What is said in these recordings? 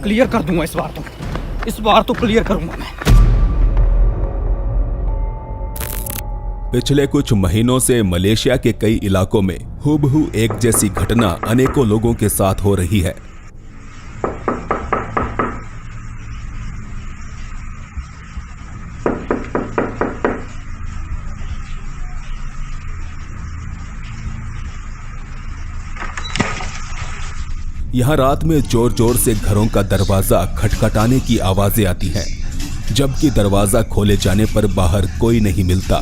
Clear कर दूंगा इस बार तो क्लियर करूंगा मैं। पिछले कुछ महीनों से मलेशिया के कई इलाकों में हूबहू एक जैसी घटना अनेकों लोगों के साथ हो रही है। यहां रात में जोर जोर से घरों का दरवाजा खटखटाने की आवाजें आती हैं, जबकि दरवाजा खोले जाने पर बाहर कोई नहीं मिलता।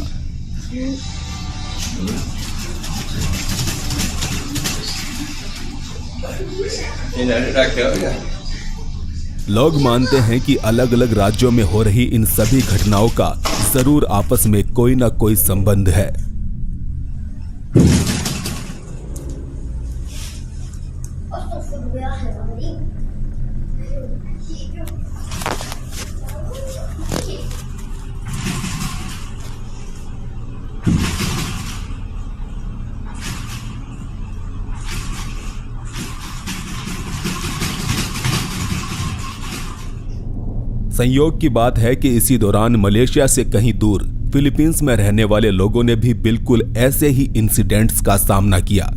लोग मानते हैं कि अलग अलग राज्यों में हो रही इन सभी घटनाओं का जरूर आपस में कोई ना कोई संबंध है। संयोग की बात है कि इसी दौरान मलेशिया से कहीं दूर फिलीपींस में रहने वाले लोगों ने भी बिल्कुल ऐसे ही इंसिडेंट्स का सामना किया।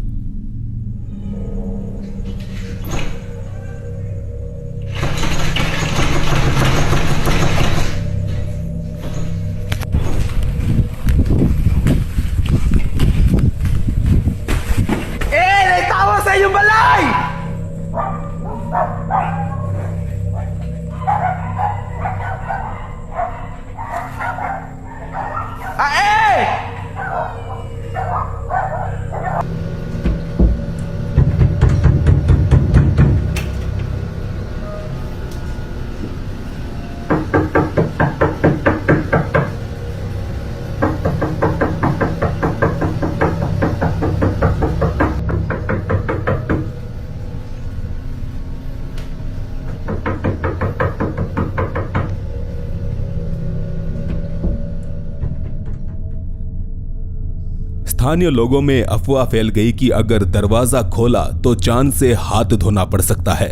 स्थानीय लोगों में अफवाह फैल गई कि अगर दरवाजा खोला तो जान से हाथ धोना पड़ सकता है,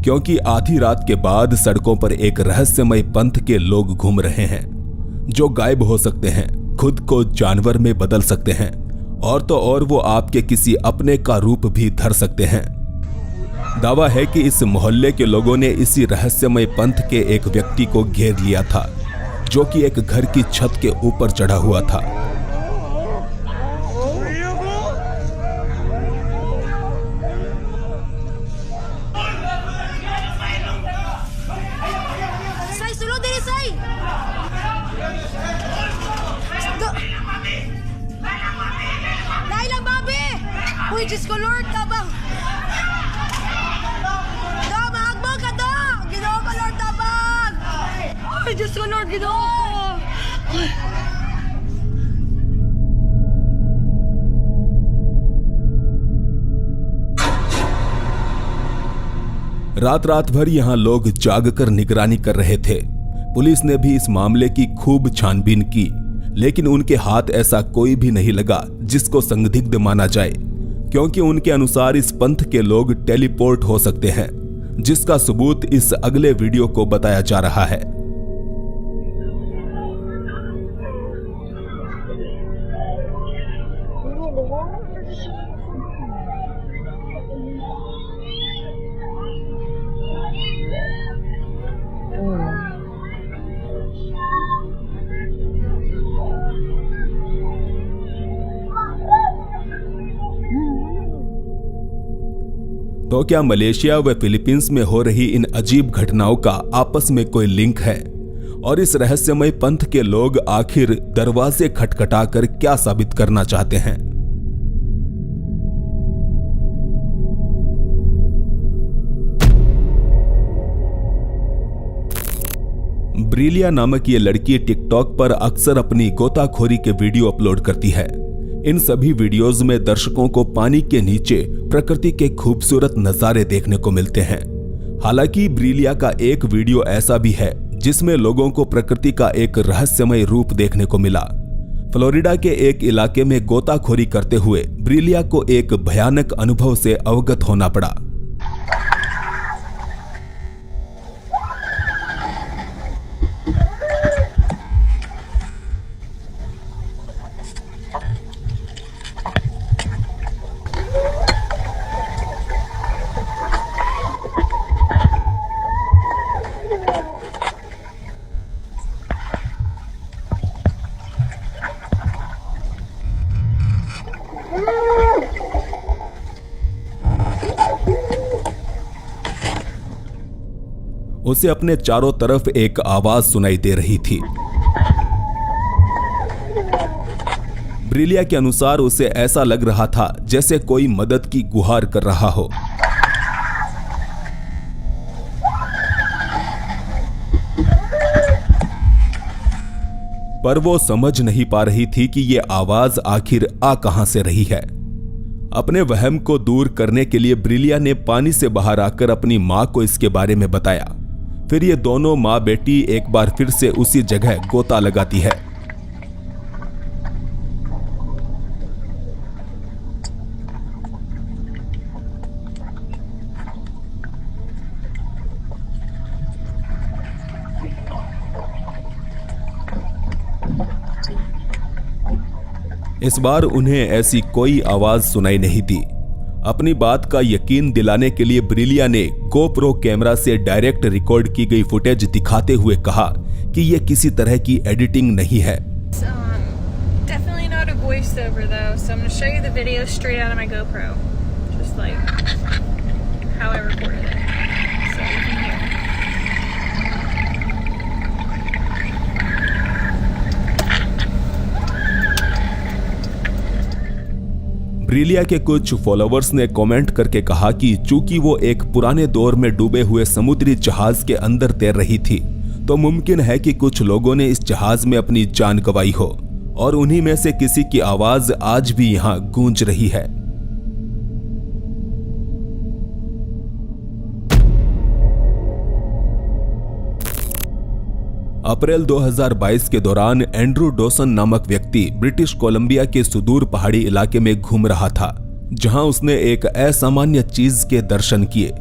क्योंकि आधी रात के बाद सड़कों पर एक रहस्यमय पंथ के लोग घूम रहे हैं जो गायब हो सकते हैं, खुद को जानवर में बदल सकते हैं और तो और वो आपके किसी अपने का रूप भी धर सकते हैं। दावा है कि इस मोहल्ले के लोगों ने इसी रहस्यमय पंथ के एक व्यक्ति को घेर लिया था जो कि एक घर की छत के ऊपर चढ़ा हुआ था। Uy, Diyos ko, Lord, tabang! Do, mahagbang ka, do! Ginoo ko, Lord, tabang! Uy, Diyos ko, Lord, ginoo ko! रात रात भर यहां लोग जागकर निगरानी कर रहे थे। पुलिस ने भी इस मामले की खूब छानबीन की, लेकिन उनके हाथ ऐसा कोई भी नहीं लगा जिसको संदिग्ध माना जाए, क्योंकि उनके अनुसार इस पंथ के लोग टेलीपोर्ट हो सकते हैं, जिसका सबूत इस अगले वीडियो को बताया जा रहा है। तो क्या मलेशिया व फिलीपींस में हो रही इन अजीब घटनाओं का आपस में कोई लिंक है? और इस रहस्यमय पंथ के लोग आखिर दरवाजे खटखटाकर क्या साबित करना चाहते हैं? ब्रिलिया नामक ये लड़की टिकटॉक पर अक्सर अपनी गोताखोरी के वीडियो अपलोड करती है। इन सभी वीडियोज में दर्शकों को पानी के नीचे प्रकृति के खूबसूरत नजारे देखने को मिलते हैं। हालांकि ब्रिलिया का एक वीडियो ऐसा भी है जिसमें लोगों को प्रकृति का एक रहस्यमय रूप देखने को मिला। फ्लोरिडा के एक इलाके में गोताखोरी करते हुए ब्रिलिया को एक भयानक अनुभव से अवगत होना पड़ा। उसे अपने चारों तरफ एक आवाज सुनाई दे रही थी। ब्रिलिया के अनुसार उसे ऐसा लग रहा था जैसे कोई मदद की गुहार कर रहा हो। पर वो समझ नहीं पा रही थी कि ये आवाज आखिर आ कहां से रही है। अपने वहम को दूर करने के लिए ब्रिलिया ने पानी से बाहर आकर अपनी मां को इसके बारे में बताया। फिर ये दोनों मां बेटी एक बार फिर से उसी जगह गोता लगाती है। इस बार उन्हें ऐसी कोई आवाज सुनाई नहीं दी। अपनी बात का यकीन दिलाने के लिए ब्रिलिया ने गोप्रो कैमरा से डायरेक्ट रिकॉर्ड की गई फुटेज दिखाते हुए कहा कि यह किसी तरह की एडिटिंग नहीं है। Definitely not a voiceover though, so I'm going to show you the video straight out of my GoPro, just like how I recorded it, so you can hear. ब्रिलिया के कुछ फॉलोवर्स ने कमेंट करके कहा कि चूंकि वो एक पुराने दौर में डूबे हुए समुद्री जहाज के अंदर तैर रही थी, तो मुमकिन है कि कुछ लोगों ने इस जहाज में अपनी जान गंवाई हो और उन्हीं में से किसी की आवाज आज भी यहां गूंज रही है। अप्रैल 2022 के दौरान एंड्रू डॉसन नामक व्यक्ति ब्रिटिश कोलंबिया के सुदूर पहाड़ी इलाके में घूम रहा था, जहां उसने एक असामान्य चीज के दर्शन किए।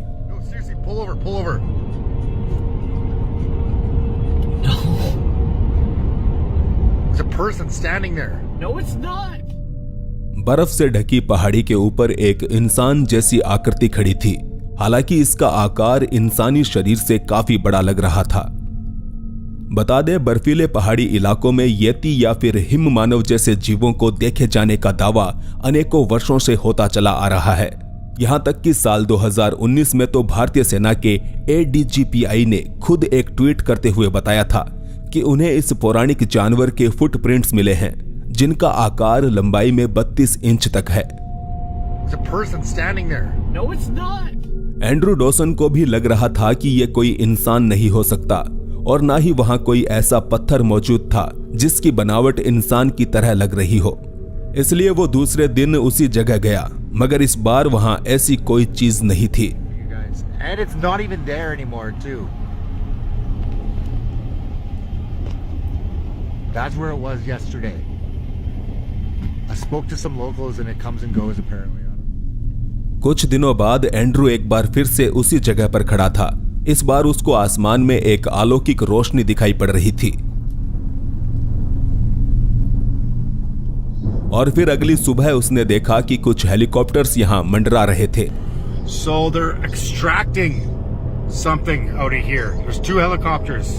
बर्फ से ढकी पहाड़ी के ऊपर एक इंसान जैसी आकृति खड़ी थी। हालांकि इसका आकार इंसानी शरीर से काफी बड़ा लग रहा था। बता दें, बर्फीले पहाड़ी इलाकों में येती या फिर हिम मानव जैसे जीवों को देखे जाने का दावा अनेकों वर्षों से होता चला आ रहा है। यहां तक कि साल 2019 में तो भारतीय सेना के ADGPI ने खुद एक ट्वीट करते हुए बताया था कि उन्हें इस पौराणिक जानवर के फुटप्रिंट्स मिले हैं, जिनका आकार लंबाई में 32 इंच तक है। एंड्रू डॉसन को भी लग रहा था कि यह कोई इंसान नहीं हो सकता और ना ही वहां कोई ऐसा पत्थर मौजूद था जिसकी बनावट इंसान की तरह लग रही हो। इसलिए वो दूसरे दिन उसी जगह गया, मगर इस बार वहां ऐसी कोई चीज नहीं थी। कुछ दिनों बाद एंड्रू एक बार फिर से उसी जगह पर खड़ा था। इस बार उसको आसमान में एक अलौकिक रोशनी दिखाई पड़ रही थी। और फिर अगली सुबह उसने देखा कि कुछ हेलीकॉप्टर्स यहां मंडरा रहे थे। So they're extracting something out of here. There's 2 helicopters.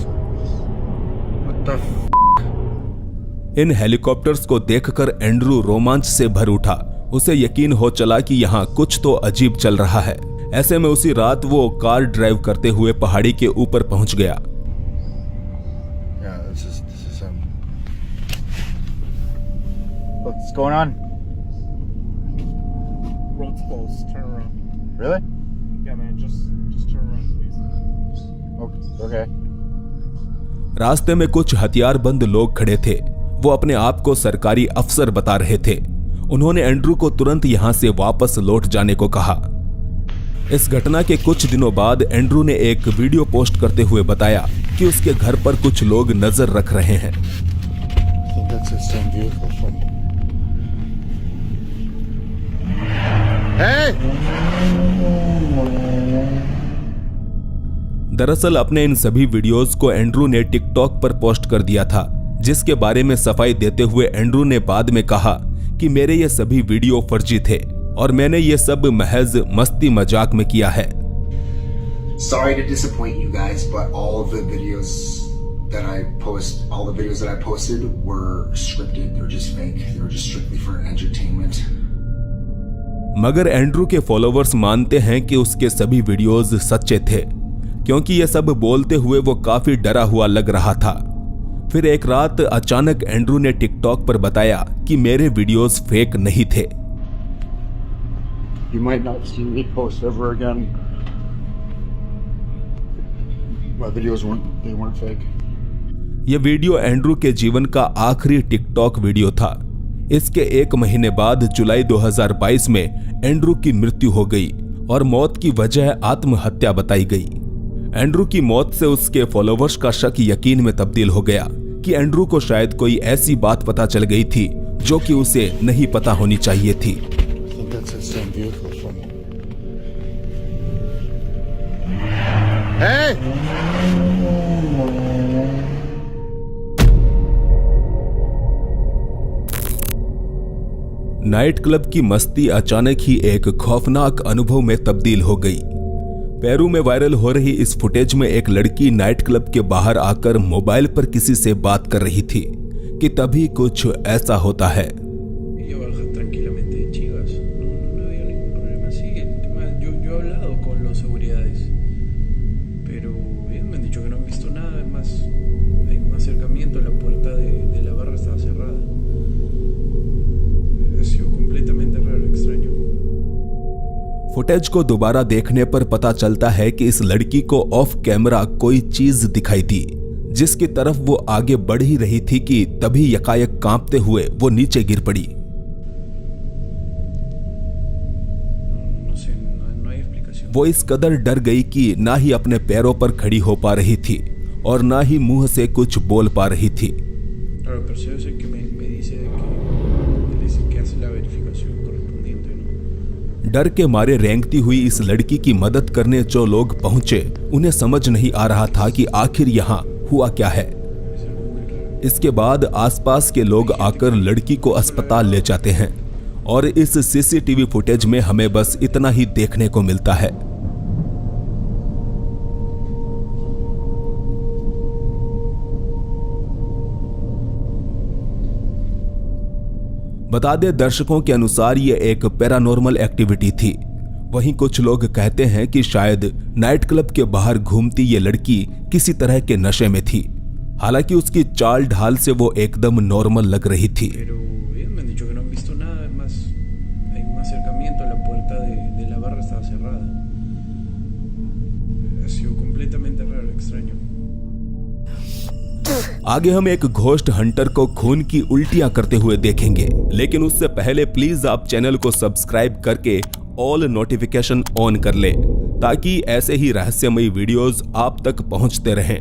What the f? In helicopters को देखकर एंड्रू रोमांच से भर उठा। उसे यकीन हो चला कि यहाँ कुछ तो अजीब चल रहा है। ऐसे में उसी रात वो कार ड्राइव करते हुए पहाड़ी के ऊपर पहुंच गया। What's going on? Road's closed. Turn around. Really? Yeah, man. Just turn around, please. Okay. रास्ते में कुछ हथियारबंद लोग खड़े थे। वो अपने आप को सरकारी अफसर बता रहे थे। उन्होंने एंड्रू को तुरंत यहां से वापस लौट जाने को कहा। इस घटना के कुछ दिनों बाद एंड्रू ने एक वीडियो पोस्ट करते हुए बताया कि उसके घर पर कुछ लोग नजर रख रहे हैं। दरअसल अपने इन सभी वीडियोस को एंड्रू ने टिकटॉक पर पोस्ट कर दिया था, जिसके बारे में सफाई देते हुए एंड्रू ने बाद में कहा कि मेरे ये सभी वीडियो फर्जी थे और मैंने ये सब महज मस्ती मजाक में किया है। Sorry to disappoint you guys, but all the videos that I posted were scripted. They were just fake. They were just strictly for entertainment. मगर एंड्रू के फॉलोवर्स मानते हैं कि उसके सभी वीडियोस सच्चे थे, क्योंकि ये सब बोलते हुए वो काफी डरा हुआ लग रहा था। फिर एक रात अचानक एंड्रू ने टिकटॉक पर बताया कि मेरे वीडियोस फेक नहीं थे। You might not see me post ever again. My videos weren't fake. यह वीडियो एंड्रू के जीवन का आखिरी टिकटॉक वीडियो था। इसके 1 महीने बाद जुलाई 2022 में एंड्रू की मृत्यु हो गई और मौत की वजह आत्महत्या बताई गई। एंड्रू की मौत से उसके फॉलोवर्स का शक यकीन में तब्दील हो गया कि एंड्रू को शायद कोई ऐसी बात पता चल गई थी जो कि उसे नहीं पता होनी चाहिए थी। नाइट क्लब की मस्ती अचानक ही एक खौफनाक अनुभव में तब्दील हो गई। पेरू में वायरल हो रही इस फुटेज में एक लड़की नाइट क्लब के बाहर आकर मोबाइल पर किसी से बात कर रही थी कि तभी कुछ ऐसा होता है। फुटेज को दोबारा देखने पर पता चलता है कि इस लड़की को ऑफ कैमरा कोई चीज दिखाई दी जिसकी तरफ वो आगे बढ़ ही रही थी कि तभी यकायक कांपते हुए वो नीचे गिर पड़ी। वो इस कदर डर गई कि ना ही अपने पैरों पर खड़ी हो पा रही थी और ना ही मुंह से कुछ बोल पा रही थी। डर के मारे रेंगती हुई इस लड़की की मदद करने जो लोग पहुंचे उन्हें समझ नहीं आ रहा था कि आखिर यहाँ हुआ क्या है। इसके बाद आसपास के लोग आकर लड़की को अस्पताल ले जाते हैं और इस सीसीटीवी फुटेज में हमें बस इतना ही देखने को मिलता है। बता दे दर्शकों के अनुसार ये एक पैरानॉर्मल एक्टिविटी थी। वहीं कुछ लोग कहते हैं कि शायद नाइट क्लब के बाहर घूमती ये लड़की किसी तरह के नशे में थी। हालांकि उसकी चाल ढाल से वो एकदम नॉर्मल लग रही थी। आगे हम एक घोस्ट हंटर को खून की उल्टियां करते हुए देखेंगे, लेकिन उससे पहले प्लीज आप चैनल को सब्सक्राइब करके ऑल नोटिफिकेशन ऑन कर ले ताकि ऐसे ही रहस्यमयी वीडियोस आप तक पहुंचते रहें।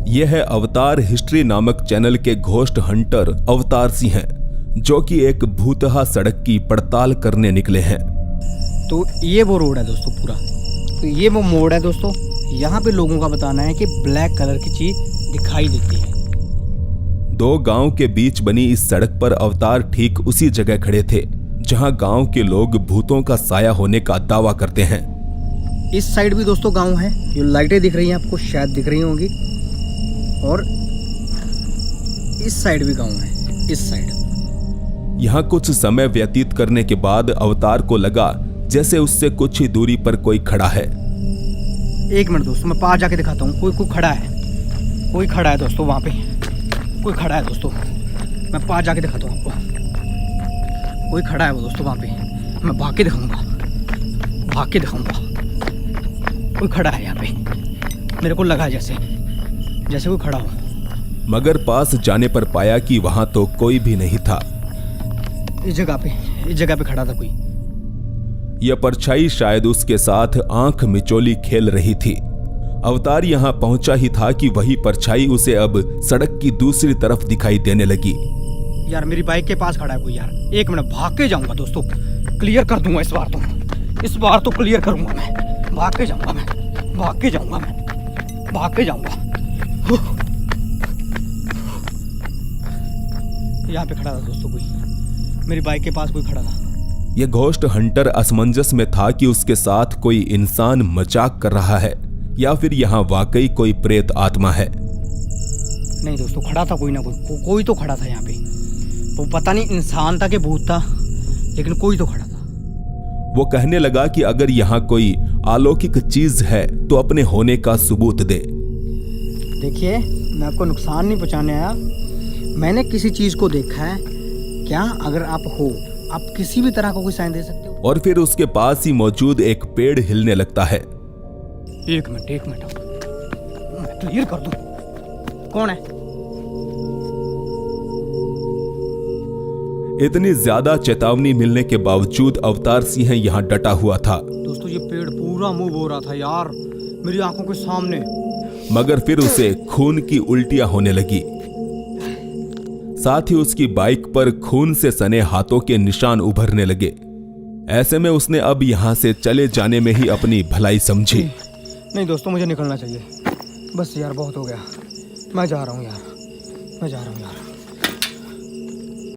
यह है अवतार हिस्ट्री नामक चैनल के घोस्ट हंटर अवतार सिंह हैं, जो कि एक भूतहा सड़क की पड़ताल करने निकले हैं। तो ये वो रोड है दोस्तों पूरा, तो ये वो मोड़ है दोस्तों। यहाँ पे लोगों का बताना है कि ब्लैक कलर की चीज दिखाई देती है। दो गांव के बीच बनी इस सड़क पर अवतार ठीक उसी जगह खड़े थे जहां गांव के लोग भूतों का साया होने का दावा करते हैं। इस साइड भी दोस्तों गांव है, ये लाइटें दिख रही हैं आपको, शायद दिख रही होंगी, और इस साइड भी गांव है, इस साइड। यहाँ कुछ समय व्यतीत करने के बाद अवतार को लगा जैसे उससे कुछ ही दूरी पर कोई खड़ा है। एक मिनट दोस्तों, मैं पास जाके दिखाता हूँ। कोई खड़ा है, कोई खड़ा है दोस्तों, वहाँ पे कोई खड़ा है दोस्तों। मैं पास जाके दिखाता हूँ आपको। कोई खड़ा है वो दोस्तों वहाँ पे, मैं भाग के दिखाऊंगा, भाग के दिखाऊंगा। कोई खड़ा है यहाँ पे, मेरे को लगा जैसे कोई खड़ा हो, मगर पास जाने पर पाया कि वहाँ तो कोई भी नहीं था। इस जगह पे खड़ा था कोई। यह परछाई शायद उसके साथ आंख मिचोली खेल रही थी। अवतार यहाँ पहुंचा ही था कि वही परछाई उसे अब सड़क की दूसरी तरफ दिखाई देने लगी। यार मेरी बाइक के पास खड़ा है कोई यार, एक मिनट, भाग के जाऊंगा दोस्तों, क्लियर कर दूंगा इस बार तो क्लियर करूंगा मैं। भाग के जाऊंगा मैं, भाग के जाऊंगा मैं, भाग के जाऊंगा। यहाँ पे खड़ा था दोस्तों कोई, मेरी बाइक के पास कोई खड़ा था। यह घोस्ट हंटर असमंजस में था कि उसके साथ कोई इंसान मजाक कर रहा है या फिर यहाँ वाकई कोई प्रेत आत्मा है। नहीं दोस्तों, खड़ा था कोई ना कोई तो खड़ा था यहाँ पे। वो पता नहीं इंसान था कि भूत था, लेकिन कोई तो खड़ा था। वो कहने लगा कि अगर यहाँ कोई अलौकिक चीज है तो अपने होने का सबूत दे। देखिए, मैं आपको नुकसान नहीं पहुंचाने आया। मैंने किसी चीज को देखा है। क्या अगर आप हो, आप किसी भी तरह का कोई साइन दे सकते हो? और फिर उसके पास ही मौजूद एक पेड़ हिलने लगता है। एक मिनट मैं क्लियर कर दूं। कौन है? इतनी ज्यादा चेतावनी मिलने के बावजूद अवतार सिंह यहाँ डटा हुआ था। दोस्तों, ये पेड़ पूरा मूव हो रहा था यार, मेरी आंखों के सामने। मगर फिर उसे खून की उल्टियां होने लगी। साथ ही उसकी बाइक पर खून से सने हाथों के निशान उभरने लगे। ऐसे में उसने अब यहां से चले जाने में ही अपनी भलाई समझी। नहीं दोस्तों, मुझे निकलना चाहिए। बस यार, बहुत हो गया। मैं जा रहा हूं यार।